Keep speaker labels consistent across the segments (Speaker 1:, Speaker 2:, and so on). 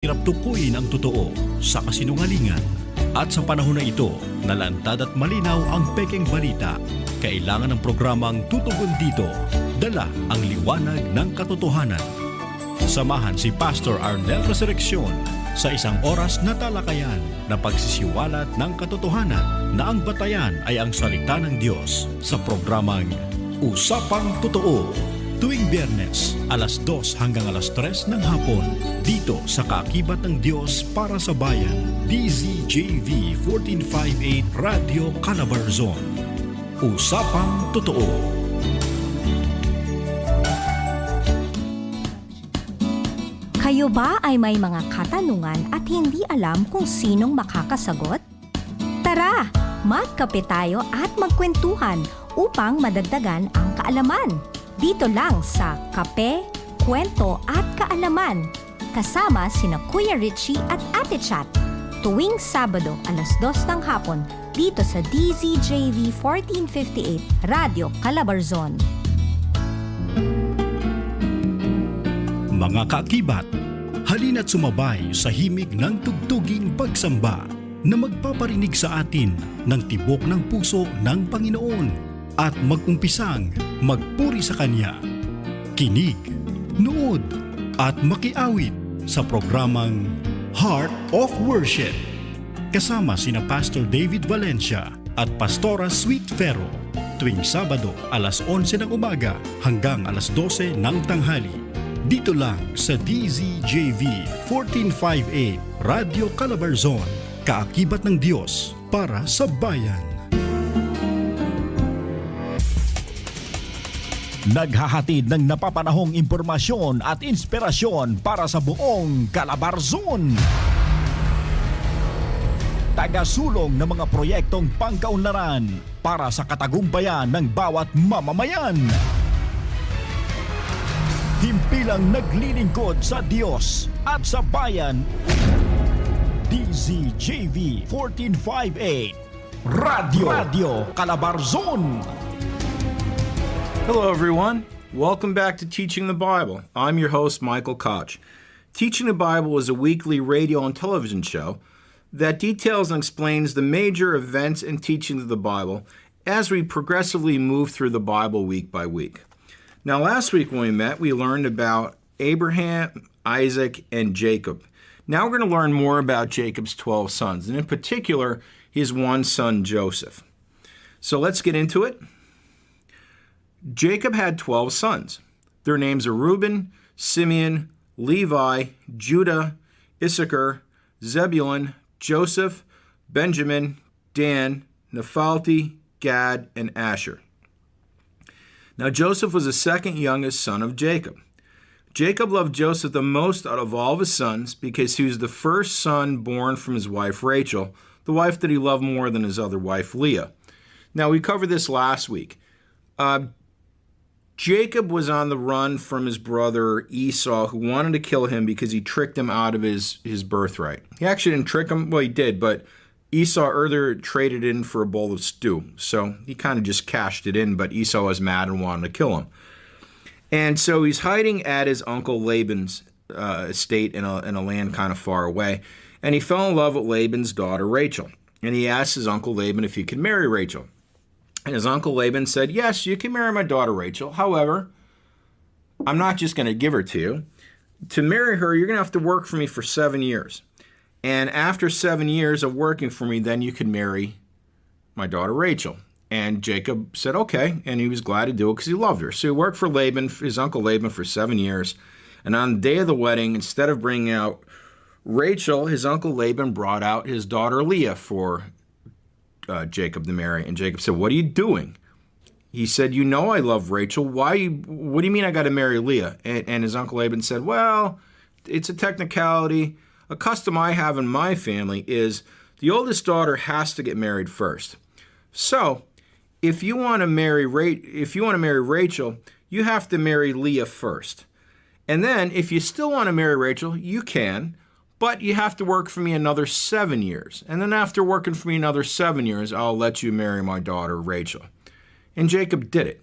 Speaker 1: Hirap tukuyin ang totoo sa kasinungalingan. At sa panahon na ito, nalantad at malinaw ang pekeng balita. Kailangan ng programang tutugon dito, dala ang liwanag ng katotohanan. Samahan si Pastor Arnel Resurreccion sa isang oras na talakayan na pagsisiwalat ng katotohanan na ang batayan ay ang salita ng Diyos sa programang Usapang Totoo. Tuwing Biyernes, alas 2 hanggang alas 3 ng hapon, dito sa Kaakibat ng Diyos para sa Bayan, DZJV 1458 Radyo Calabarzon. Usapang Totoo.
Speaker 2: Kayo ba ay may mga katanungan at hindi alam kung sinong makakasagot? Tara, magkape tayo at magkwentuhan upang madagdagan ang kaalaman. Dito lang sa Kape, Kwento at Kaalaman. Kasama sina Kuya Richie at Ate Chat. Tuwing Sabado, alas 2 ng hapon, dito sa DZJV 1458 Radyo Calabarzon.
Speaker 1: Mga kaakibat, halina't sumabay sa himig ng tugtuging pagsamba na magpaparinig sa atin ng tibok ng puso ng Panginoon at mag-umpisang magpuri sa Kanya. Kinig-nuod at makiawit sa programang Heart of Worship. Kasama sina Pastor David Valencia at Pastora Sweet Ferro. Tuwing Sabado, alas 11 ng umaga hanggang alas 12 ng tanghali. Dito lang sa DZJV 1458 Radyo Calabarzon. Kaakibat ng Diyos para sa bayan. Naghahatid ng napapanahong impormasyon at inspirasyon para sa buong Calabarzon. Tagasulong ng mga proyektong pangkaunlaran para sa katagumpayan ng bawat mamamayan. Himpilang naglilingkod sa Diyos at sa bayan. DZJV 1458 Radyo Calabarzon.
Speaker 3: Hello everyone, welcome back to Teaching the Bible. I'm your host Michael Koch. Teaching the Bible is a weekly radio and television show that details and explains the major events and teachings of the Bible as we progressively move through the Bible week by week. Now last week when we met, we learned about Abraham, Isaac, and Jacob. Now we're going to learn more about Jacob's 12 sons, and in particular, his one son Joseph. So let's get into it. Jacob had 12 sons. Their names are Reuben, Simeon, Levi, Judah, Issachar, Zebulun, Joseph, Benjamin, Dan, Naphtali, Gad, and Asher. Now Joseph was the second youngest son of Jacob. Jacob loved Joseph the most out of all of his sons because he was the first son born from his wife Rachel, the wife that he loved more than his other wife Leah. Now we covered this last week. Jacob was on the run from his brother Esau, who wanted to kill him because he tricked him out of his birthright. He actually didn't trick him. Well, he did, but Esau earlier traded in for a bowl of stew. So he kind of just cashed it in, but Esau was mad and wanted to kill him. And so he's hiding at his uncle Laban's estate in a land kind of far away. And he fell in love with Laban's daughter, Rachel. And he asked his uncle Laban if he could marry Rachel. And his uncle Laban said, yes, you can marry my daughter Rachel. However, I'm not just going to give her to you. To marry her, you're going to have to work for me for 7 years. And after 7 years of working for me, then you can marry my daughter Rachel. And Jacob said, okay. And he was glad to do it because he loved her. So he worked for Laban, his uncle Laban, for 7 years. And on the day of the wedding, instead of bringing out Rachel, his uncle Laban brought out his daughter Leah for Jacob to marry. And Jacob said, what are you doing? He said, you know I love Rachel. What do you mean I got to marry Leah? And his uncle Laban said, well, it's a technicality. A custom I have in my family is the oldest daughter has to get married first. So if you want to marry Rachel, you have to marry Leah first. And then if you still want to marry Rachel, you can, but you have to work for me another 7 years. And then after working for me another 7 years, I'll let you marry my daughter Rachel. And Jacob did it.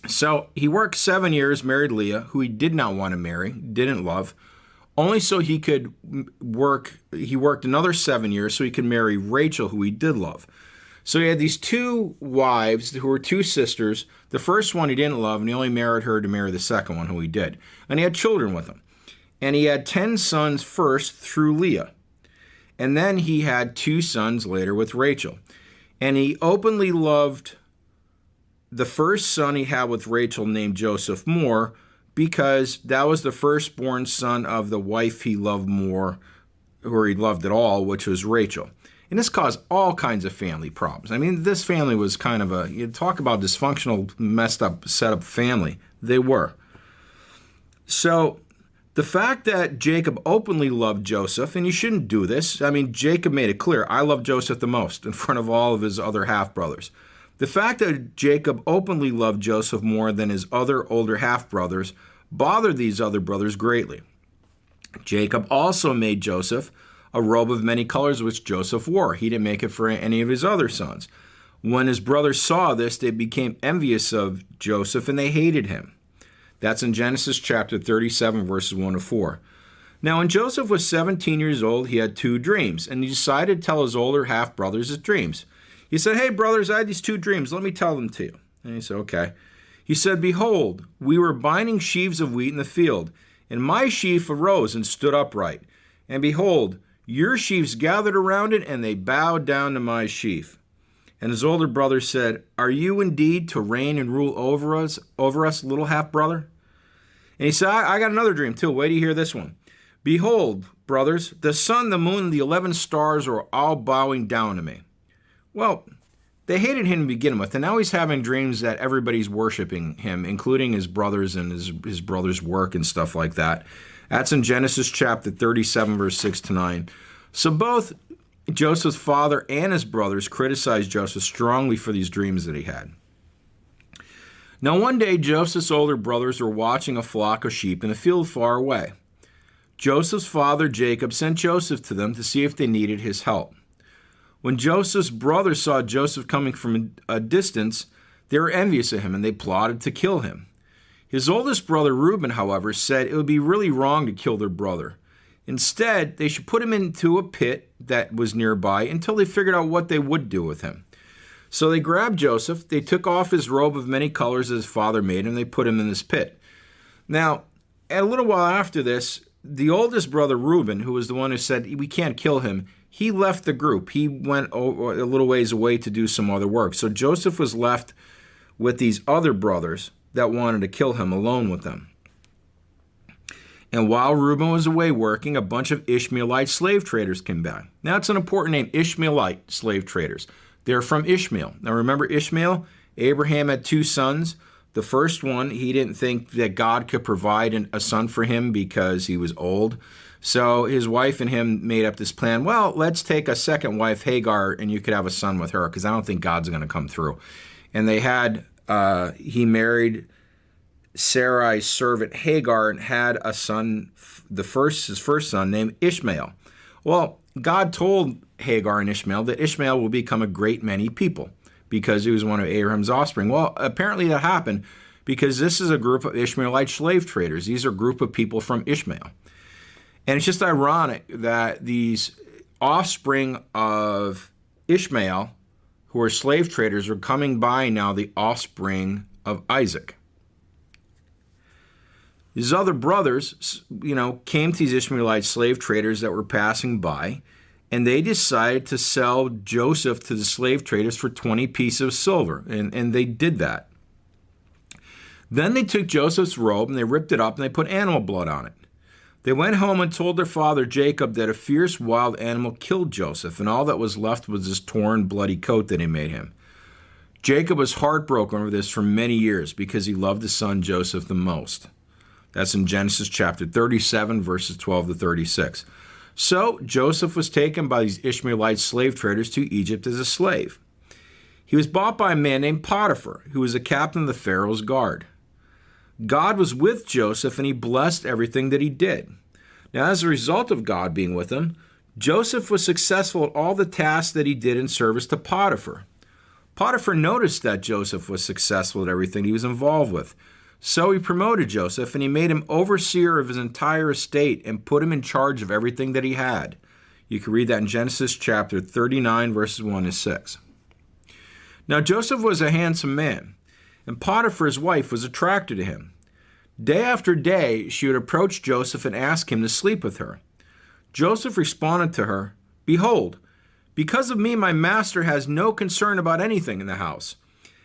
Speaker 3: So he worked 7 years, married Leah, who he did not want to marry, didn't love. only so he could work. He worked another 7 years so he could marry Rachel, who he did love. So he had these two wives who were two sisters. The first one he didn't love, and he only married her to marry the second one, who he did. And he had children with them. And he had 10 sons first through Leah. And then he had 2 sons later with Rachel. And he openly loved the first son he had with Rachel, named Joseph, more, because that was the firstborn son of the wife he loved more, or he loved at all, which was Rachel. And this caused all kinds of family problems. I mean, this family was kind of you talk about dysfunctional, messed up, set up family. They were. So the fact that Jacob openly loved Joseph, and you shouldn't do this. I mean, Jacob made it clear, I love Joseph the most in front of all of his other half-brothers. The fact that Jacob openly loved Joseph more than his other older half-brothers bothered these other brothers greatly. Jacob also made Joseph a robe of many colors, which Joseph wore. He didn't make it for any of his other sons. When his brothers saw this, they became envious of Joseph, and they hated him. That's in Genesis chapter 37, verses 1 to 4. Now, when Joseph was 17 years old, he had 2 dreams, and he decided to tell his older half-brothers his dreams. He said, "Hey, brothers, I had these 2 dreams. Let me tell them to you." And he said, "Okay." He said, "Behold, we were binding sheaves of wheat in the field, and my sheaf arose and stood upright. And behold, your sheaves gathered around it, and they bowed down to my sheaf." And his older brother said, "Are you indeed to reign and rule over us, little half-brother?" And he said, I got another dream too. Wait till you hear this one. "Behold, brothers, the sun, the moon, and the 11 stars are all bowing down to me." Well, they hated him to begin with, and now he's having dreams that everybody's worshiping him, including his brothers and his brothers' work and stuff like that. That's in Genesis chapter 37, verse 6 to 9. So both Joseph's father and his brothers criticized Joseph strongly for these dreams that he had. Now one day, Joseph's older brothers were watching a flock of sheep in a field far away. Joseph's father, Jacob, sent Joseph to them to see if they needed his help. When Joseph's brothers saw Joseph coming from a distance, they were envious of him, and they plotted to kill him. His oldest brother, Reuben, however, said it would be really wrong to kill their brother. Instead, they should put him into a pit that was nearby until they figured out what they would do with him. So they grabbed Joseph, they took off his robe of many colors as his father made him, and they put him in this pit. Now, a little while after this, the oldest brother, Reuben, who was the one who said, "We can't kill him," he left the group. He went a little ways away to do some other work. So Joseph was left with these other brothers that wanted to kill him, alone with them. And while Reuben was away working, a bunch of Ishmaelite slave traders came by. Now, it's an important name, Ishmaelite slave traders. They're from Ishmael. Now, remember Ishmael? Abraham had 2 sons. The first one, he didn't think that God could provide a son for him because he was old. So his wife and him made up this plan. Well, let's take a second wife, Hagar, and you could have a son with her, because I don't think God's going to come through. And they had, he married Sarai's servant Hagar and had a son, his first son, named Ishmael. Well, God told Hagar and Ishmael that Ishmael will become a great many people because he was one of Abraham's offspring. Well, apparently that happened because this is a group of Ishmaelite slave traders. These are a group of people from Ishmael. And it's just ironic that these offspring of Ishmael, who are slave traders, are coming by now the offspring of Isaac. His other brothers, came to these Ishmaelite slave traders that were passing by, and they decided to sell Joseph to the slave traders for 20 pieces of silver, and they did that. Then they took Joseph's robe, and they ripped it up, and they put animal blood on it. They went home and told their father Jacob that a fierce wild animal killed Joseph, and all that was left was this torn, bloody coat that he made him. Jacob was heartbroken over this for many years because he loved his son Joseph the most. That's in Genesis chapter 37, verses 12 to 36. So Joseph was taken by these Ishmaelite slave traders to Egypt as a slave. He was bought by a man named Potiphar, who was a captain of the Pharaoh's guard. God was with Joseph, and he blessed everything that he did. Now, as a result of God being with him, Joseph was successful at all the tasks that he did in service to Potiphar. Potiphar noticed that Joseph was successful at everything he was involved with. So he promoted Joseph, and he made him overseer of his entire estate and put him in charge of everything that he had. You can read that in Genesis chapter 39, verses 1 to 6. Now Joseph was a handsome man, and Potiphar's wife was attracted to him. Day after day, she would approach Joseph and ask him to sleep with her. Joseph responded to her, "Behold, because of me, my master has no concern about anything in the house,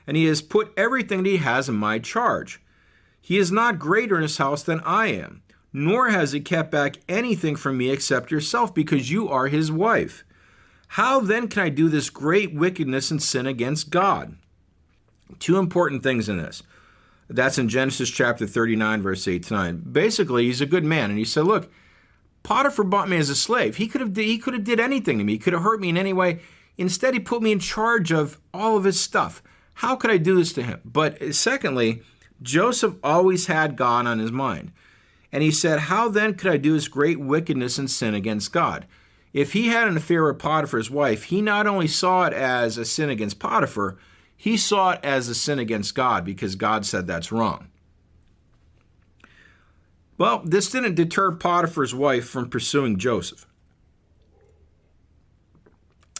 Speaker 3: and he has put everything that he has in my charge. He is not greater in his house than I am, nor has he kept back anything from me except yourself, because you are his wife. How then can I do this great wickedness and sin against God?" Two important things in this. That's in Genesis chapter 39, verse 8 to 9. Basically, he's a good man, and he said, look, Potiphar bought me as a slave. He could have did anything to me. He could have hurt me in any way. Instead, he put me in charge of all of his stuff. How could I do this to him? But secondly, Joseph always had God on his mind. And he said, how then could I do this great wickedness and sin against God? If he had an affair with Potiphar's wife, he not only saw it as a sin against Potiphar, he saw it as a sin against God, because God said that's wrong. Well, this didn't deter Potiphar's wife from pursuing Joseph.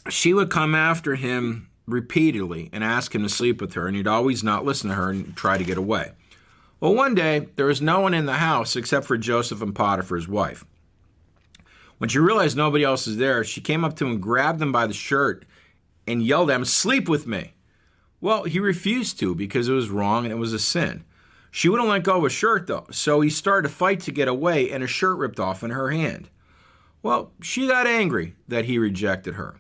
Speaker 3: She would come after him repeatedly and ask him to sleep with her, and he'd always not listen to her and try to get away. Well, one day, there was no one in the house except for Joseph and Potiphar's wife. When she realized nobody else is there, she came up to him and grabbed him by the shirt and yelled at him, "Sleep with me." Well, he refused to because it was wrong and it was a sin. She wouldn't let go of his shirt, though, so he started a fight to get away, and a shirt ripped off in her hand. Well, she got angry that he rejected her,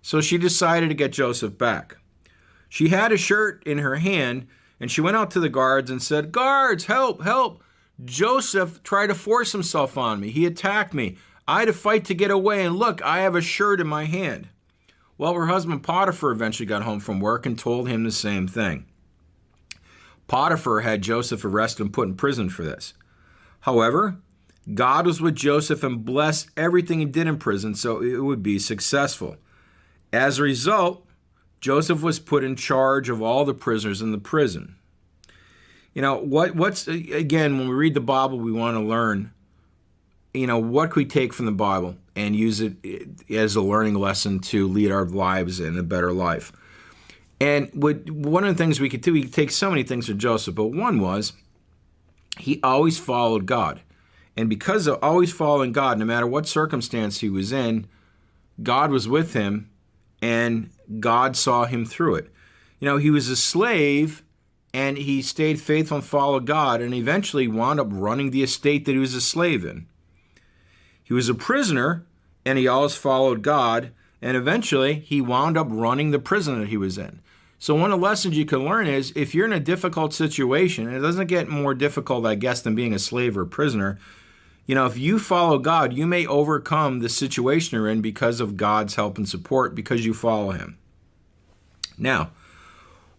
Speaker 3: so she decided to get Joseph back. She had a shirt in her hand, and she went out to the guards and said, "Guards, help, help! Joseph tried to force himself on me. He attacked me. I had to fight to get away, and look, I have a shirt in my hand." Well, her husband Potiphar eventually got home from work and told him the same thing. Potiphar had Joseph arrested and put in prison for this. However, God was with Joseph and blessed everything he did in prison so it would be successful. As a result, Joseph was put in charge of all the prisoners in the prison. You know, what's again, when we read the Bible, we want to learn, what can we take from the Bible and use it as a learning lesson to lead our lives in a better life. And one of the things we could do, we could take so many things from Joseph, but one was he always followed God. And because of always following God, no matter what circumstance he was in, God was with him and God saw him through it. He was a slave and he stayed faithful and followed God, and eventually wound up running the estate that he was a slave in. He was a prisoner and he always followed God, and eventually he wound up running the prison that he was in. So one of the lessons you can learn is if you're in a difficult situation, and it doesn't get more difficult, I guess, than being a slave or a prisoner, if you follow God, you may overcome the situation you're in because of God's help and support, because you follow him. Now,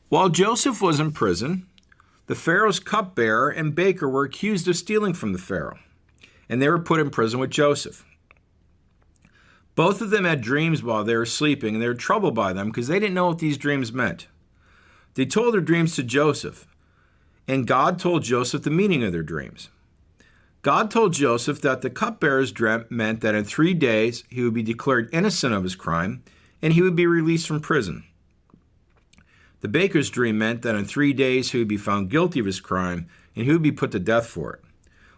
Speaker 3: while Joseph was in prison, the Pharaoh's cupbearer and baker were accused of stealing from the Pharaoh, and they were put in prison with Joseph. Both of them had dreams while they were sleeping, and they were troubled by them because they didn't know what these dreams meant. They told their dreams to Joseph, and God told Joseph the meaning of their dreams. God told Joseph that the cupbearer's dream meant that in 3 days he would be declared innocent of his crime, and he would be released from prison. The baker's dream meant that in 3 days he would be found guilty of his crime, and he would be put to death for it.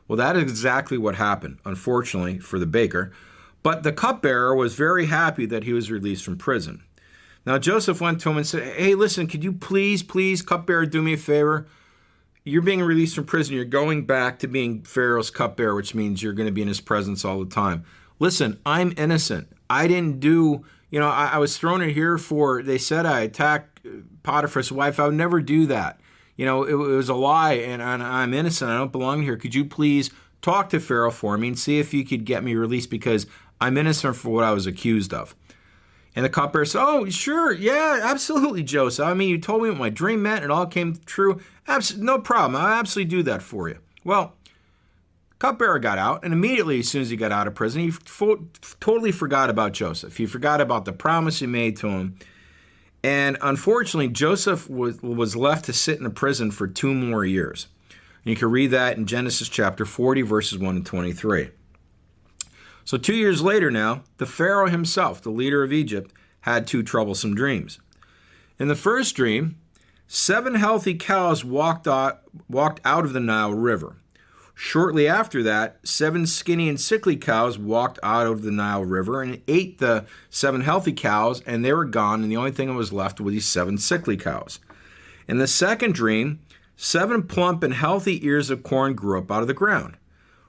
Speaker 3: Well, that is exactly what happened, unfortunately for the baker. But the cupbearer was very happy that he was released from prison. Now Joseph went to him and said, "Hey, listen, could you please, cupbearer, do me a favor? You're being released from prison. You're going back to being Pharaoh's cupbearer, which means you're going to be in his presence all the time. Listen, I'm innocent. I didn't do, I was thrown in here they said I attacked Potiphar's wife. I would never do that. It was a lie, and I'm innocent. I don't belong here. Could you please talk to Pharaoh for me and see if you could get me released, because I'm innocent for what I was accused of." And the cupbearer said, "Oh, sure, yeah, absolutely, Joseph. You told me what my dream meant. It all came true. No problem. I'll absolutely do that for you." Well, cupbearer got out, and immediately as soon as he got out of prison, he totally forgot about Joseph. He forgot about the promise he made to him. And unfortunately, Joseph was left to sit in a prison for 2 more years. You can read that in Genesis chapter 40, verses 1 to 23. So 2 years later now, the Pharaoh himself, the leader of Egypt, had two troublesome dreams. In the first dream, 7 healthy cows walked out of the Nile River. Shortly after that, 7 skinny and sickly cows walked out of the Nile River and ate the 7 healthy cows, and they were gone, and the only thing that was left were these 7 sickly cows. In the second dream, 7 plump and healthy ears of corn grew up out of the ground.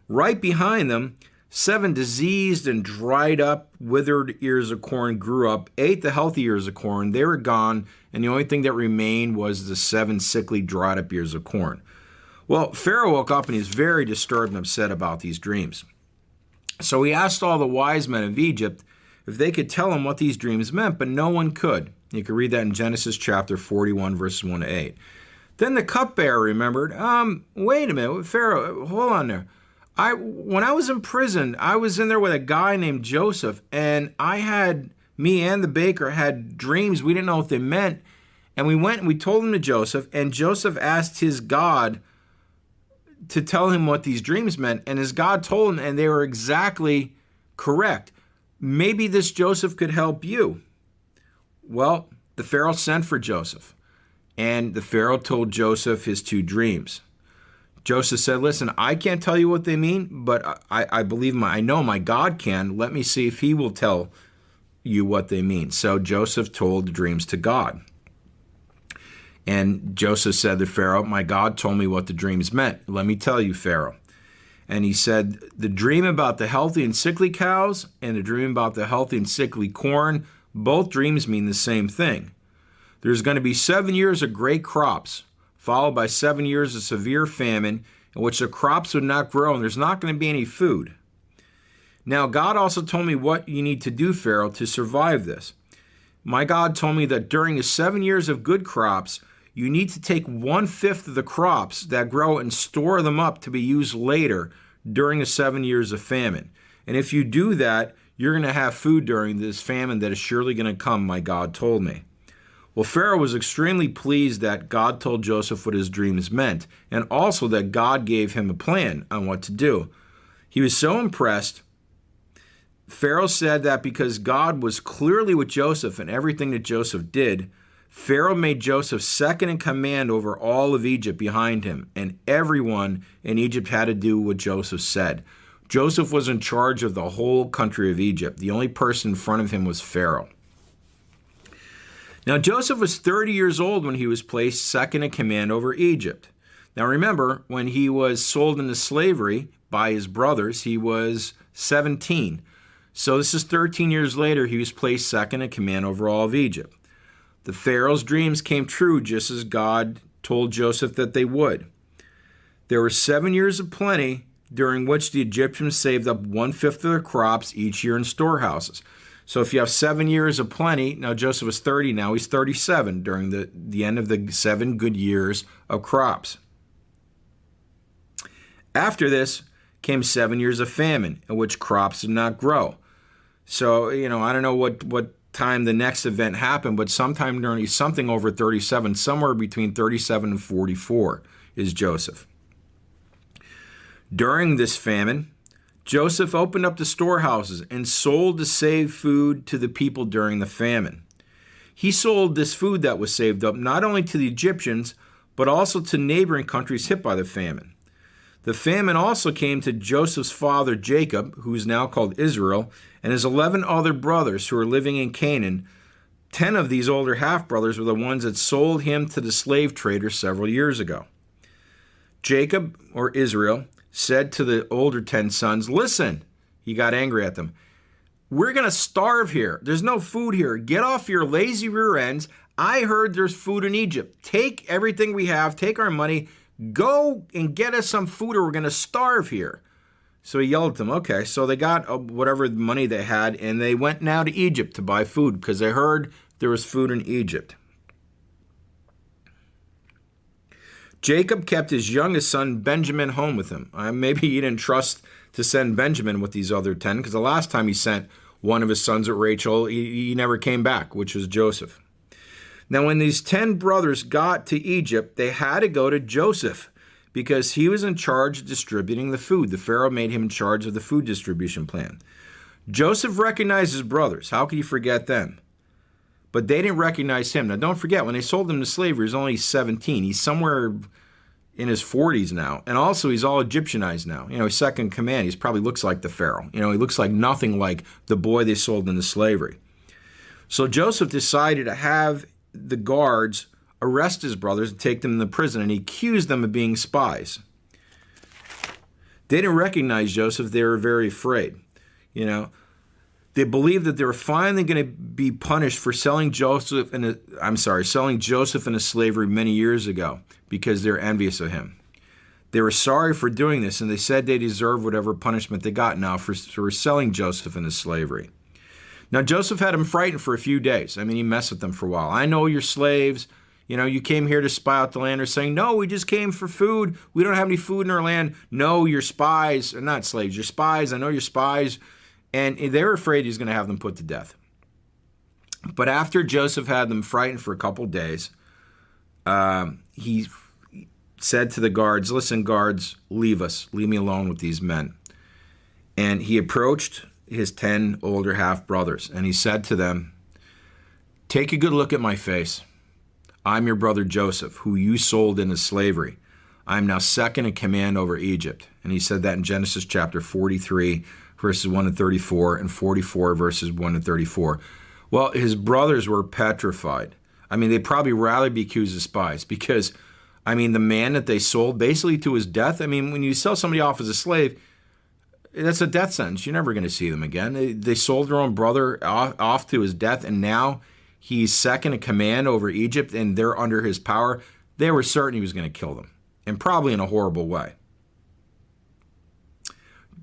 Speaker 3: Right behind them, 7 diseased and dried up, withered ears of corn grew up, ate the healthy ears of corn. They were gone, and the only thing that remained was the 7 sickly, dried up ears of corn. Well, Pharaoh woke up and he was very disturbed and upset about these dreams. So he asked all the wise men of Egypt if they could tell him what these dreams meant, but no one could. You can read that in Genesis chapter 41, verses 1 to 8. Then the cupbearer remembered, wait a minute, Pharaoh, hold on there. When I was in prison, I was in there with a guy named Joseph, and me and the baker had dreams. We didn't know what they meant. And we went and we told them to Joseph, and Joseph asked his God to tell him what these dreams meant. And his God told him, and they were exactly correct. Maybe this Joseph could help you. Well, the Pharaoh sent for Joseph, and the Pharaoh told Joseph his 2 dreams. Joseph said, listen, I can't tell you what they mean, but I believe I know my God can. Let me see if he will tell you what they mean. So Joseph told the dreams to God. And Joseph said to Pharaoh, my God told me what the dreams meant. Let me tell you, Pharaoh. And he said, the dream about the healthy and sickly cows and the dream about the healthy and sickly corn, both dreams mean the same thing. There's going to be 7 years of great crops, followed by 7 years of severe famine, in which the crops would not grow and there's not going to be any food. Now, God also told me what you need to do, Pharaoh, to survive this. My God told me that during the 7 years of good crops, you need to take 1/5 of the crops that grow and store them up to be used later during the 7 years of famine. And if you do that, you're going to have food during this famine that is surely going to come, my God told me. Well, Pharaoh was extremely pleased that God told Joseph what his dreams meant, and also that God gave him a plan on what to do. He was so impressed. Pharaoh said that because God was clearly with Joseph and everything that Joseph did, Pharaoh made Joseph second in command over all of Egypt behind him, and everyone in Egypt had to do what Joseph said. Joseph was in charge of the whole country of Egypt. The only person in front of him was Pharaoh. Now, Joseph was 30 years old when he was placed second in command over Egypt. Now, remember, when he was sold into slavery by his brothers, he was 17. So this is 13 years later, he was placed second in command over all of Egypt. The Pharaoh's dreams came true just as God told Joseph that they would. There were 7 years of plenty during which the Egyptians saved up 1/5 of their crops each year in storehouses. So if you have 7 years of plenty, now Joseph was 30, now he's 37 during the end of the 7 good years of crops. After this came 7 years of famine in which crops did not grow. So, I don't know what time the next event happened, but sometime during something over 37, somewhere between 37 and 44 is Joseph. During this famine, Joseph opened up the storehouses and sold to save food to the people during the famine. He sold this food that was saved up not only to the Egyptians, but also to neighboring countries hit by the famine. The famine also came to Joseph's father Jacob, who is now called Israel, and his 11 other brothers who are living in Canaan. 10 of these older half-brothers were the ones that sold him to the slave traders several years ago. Jacob, or Israel, said to the older 10 sons, listen, he got angry at them. We're going to starve here. There's no food here. Get off your lazy rear ends. I heard there's food in Egypt. Take everything we have. Take our money. Go and get us some food or we're going to starve here. So he yelled at them. Okay, so they got whatever money they had and they went now to Egypt to buy food because they heard there was food in Egypt. Jacob kept his youngest son Benjamin home with him. Maybe he didn't trust to send Benjamin with these other 10 because the last time he sent one of his sons at Rachel, he never came back, which was Joseph. Now, when these 10 brothers got to Egypt, they had to go to Joseph because he was in charge of distributing the food. The Pharaoh made him in charge of the food distribution plan. Joseph recognized his brothers. How could you forget them? But they didn't recognize him. Now, don't forget, when they sold him to slavery, he was only 17. He's somewhere in his 40s now. And also, he's all Egyptianized now. He's second in command. He probably looks like the Pharaoh. He looks like nothing like the boy they sold into slavery. So Joseph decided to have the guards arrest his brothers and take them into prison, and he accused them of being spies. They didn't recognize Joseph. They were very afraid. They believed that they were finally going to be punished for selling Joseph into slavery many years ago because they're envious of him. They were sorry for doing this, and they said they deserved whatever punishment they got now for selling Joseph into slavery. Now, Joseph had them frightened for a few days. He messed with them for a while. I know you're slaves. You came here to spy out the land. They're saying, no, we just came for food. We don't have any food in our land. No, you're spies. Or not slaves, you're spies. I know you're spies. And they were afraid he's going to have them put to death. But after Joseph had them frightened for a couple days, he said to the guards, listen, guards, leave us. Leave me alone with these men. And he approached his 10 older half-brothers, and he said to them, take a good look at my face. I'm your brother Joseph, who you sold into slavery. I'm now second in command over Egypt. And he said that in Genesis chapter 43, verses 1 to 34, and 44, verses 1 to 34. Well, his brothers were petrified. They'd probably rather be accused of spies because, the man that they sold basically to his death, when you sell somebody off as a slave, that's a death sentence. You're never going to see them again. They sold their own brother off to his death, and now he's second in command over Egypt, and they're under his power. They were certain he was going to kill them, and probably in a horrible way.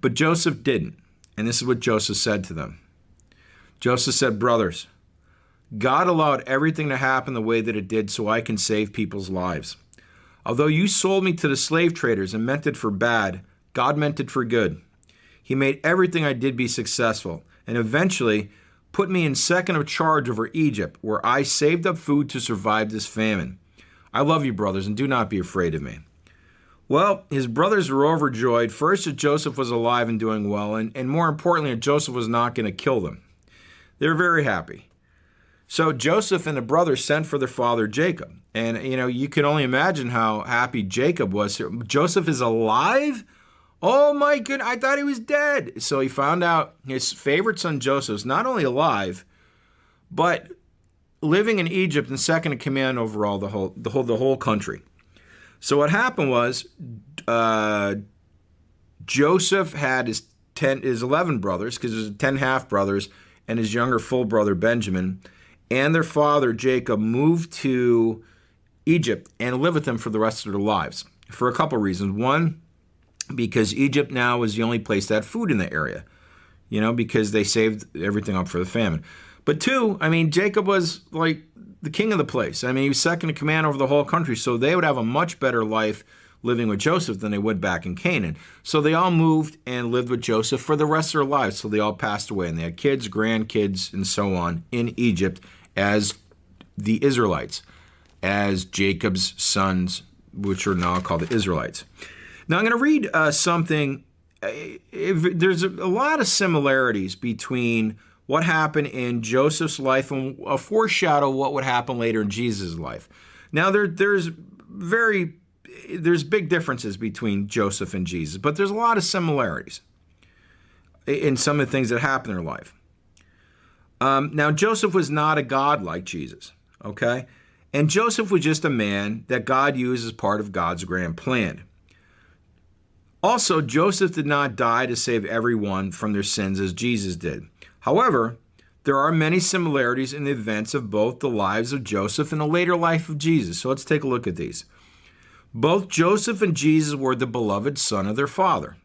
Speaker 3: But Joseph didn't, and this is what Joseph said to them. Joseph said, brothers, God allowed everything to happen the way that it did so I can save people's lives. Although you sold me to the slave traders and meant it for bad, God meant it for good. He made everything I did be successful, and eventually put me in second of charge over Egypt, where I saved up food to survive this famine. I love you, brothers, and do not be afraid of me. Well, his brothers were overjoyed, first that Joseph was alive and doing well, and more importantly, that Joseph was not going to kill them. They were very happy. So Joseph and the brothers sent for their father Jacob. And, you can only imagine how happy Jacob was. Joseph is alive? Oh my goodness, I thought he was dead. So he found out his favorite son Joseph's not only alive, but living in Egypt and second in command over all the whole country. So what happened was Joseph had his 11 brothers, because there's 10 half brothers, and his younger full brother Benjamin, and their father Jacob moved to Egypt and lived with them for the rest of their lives for a couple reasons. One, because Egypt now was the only place that had food in the area, because they saved everything up for the famine. But two, Jacob was like the king of the place. He was second in command over the whole country, so they would have a much better life living with Joseph than they would back in Canaan. So they all moved and lived with Joseph for the rest of their lives. So they all passed away, and they had kids, grandkids, and so on in Egypt as the Israelites, as Jacob's sons, which are now called the Israelites. Now I'm going to read something. There's a lot of similarities between what happened in Joseph's life and a foreshadow of what would happen later in Jesus' life. Now there's big differences between Joseph and Jesus, but there's a lot of similarities in some of the things that happened in their life. Now Joseph was not a god like Jesus, okay? And Joseph was just a man that God used as part of God's grand plan. Also, Joseph did not die to save everyone from their sins as Jesus did. However, there are many similarities in the events of both the lives of Joseph and the later life of Jesus. So let's take a look at these. Both Joseph and Jesus were the beloved son of their father.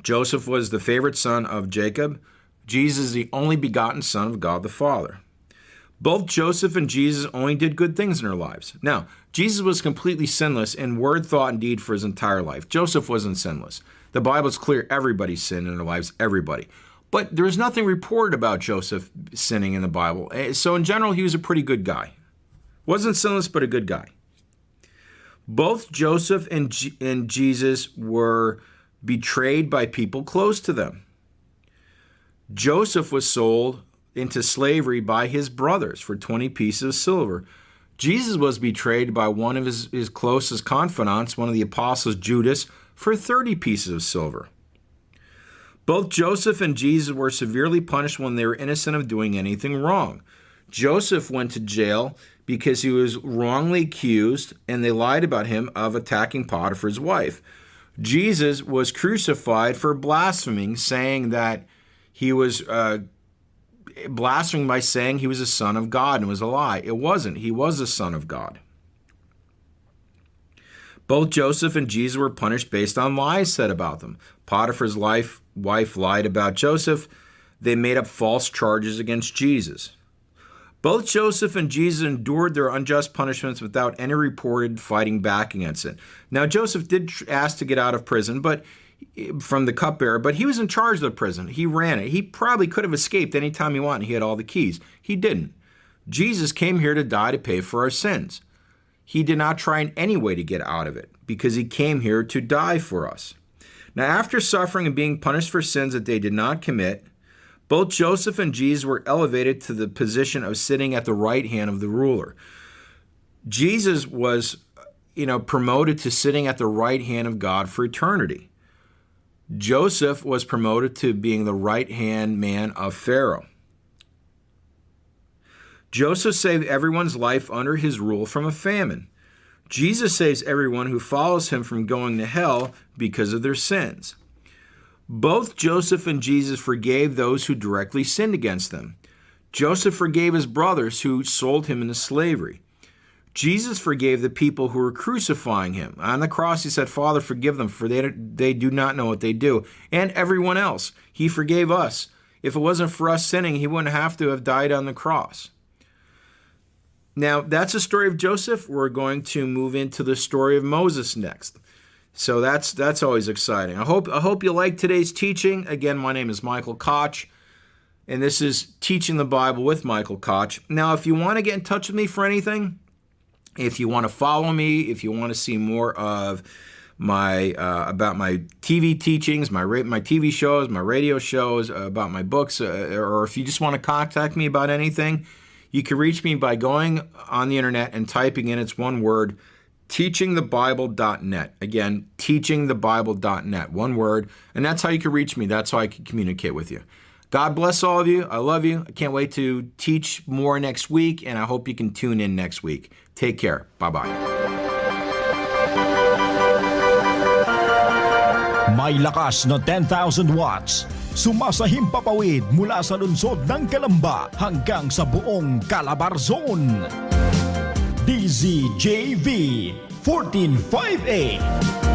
Speaker 3: Joseph was the favorite son of Jacob. Jesus, the only begotten son of God the Father. Both Joseph and Jesus only did good things in their lives. Now, Jesus was completely sinless in word, thought, and deed for his entire life. Joseph wasn't sinless. The Bible's clear, everybody sinned in their lives, everybody. But there is nothing reported about Joseph sinning in the Bible. So in general, he was a pretty good guy. Wasn't sinless, but a good guy. Both Joseph and Jesus were betrayed by people close to them. Joseph was sold into slavery by his brothers for 20 pieces of silver. Jesus was betrayed by one of his closest confidants, one of the apostles, Judas, for 30 pieces of silver. Both Joseph and Jesus were severely punished when they were innocent of doing anything wrong. Joseph went to jail because he was wrongly accused, and they lied about him of attacking Potiphar's wife. Jesus was crucified for blaspheming, saying that he was blaspheming by saying he was a son of God, and it was a lie. It wasn't. He was a son of God. Both Joseph and Jesus were punished based on lies said about them. Potiphar's wife lied about Joseph. They made up false charges against Jesus. Both Joseph and Jesus endured their unjust punishments without any reported fighting back against it. Now, Joseph did ask to get out of prison, from the cupbearer, but he was in charge of the prison. He ran it. He probably could have escaped anytime he wanted. He had all the keys. He didn't. Jesus came here to die to pay for our sins. He did not try in any way to get out of it because he came here to die for us. Now, after suffering and being punished for sins that they did not commit, both Joseph and Jesus were elevated to the position of sitting at the right hand of the ruler. Jesus was, promoted to sitting at the right hand of God for eternity. Joseph was promoted to being the right-hand man of Pharaoh. Joseph saved everyone's life under his rule from a famine. Jesus saves everyone who follows him from going to hell because of their sins. Both Joseph and Jesus forgave those who directly sinned against them. Joseph forgave his brothers who sold him into slavery. Jesus forgave the people who were crucifying him. On the cross, he said, Father, forgive them, for they do not know what they do. And everyone else. He forgave us. If it wasn't for us sinning, he wouldn't have to have died on the cross. Now, that's the story of Joseph. We're going to move into the story of Moses next. So that's always exciting. I hope you like today's teaching. Again, my name is Michael Koch, and this is Teaching the Bible with Michael Koch. Now, if you want to get in touch with me for anything, if you want to follow me, if you want to see more of my about my TV teachings, my TV shows, my radio shows, about my books, or if you just want to contact me about anything, you can reach me by going on the internet and typing in, it's one word, teachingthebible.net. Again, teachingthebible.net, one word, and that's how you can reach me. That's how I can communicate with you. God bless all of you. I love you. I can't wait to teach more next week, and I hope you can tune in next week. Take care. Bye-bye.
Speaker 1: May lakas na 10,000 watts. Sumasahimpapawid mula sa lungsod ng Calamba hanggang sa buong Calabarzon. DZJV 1458.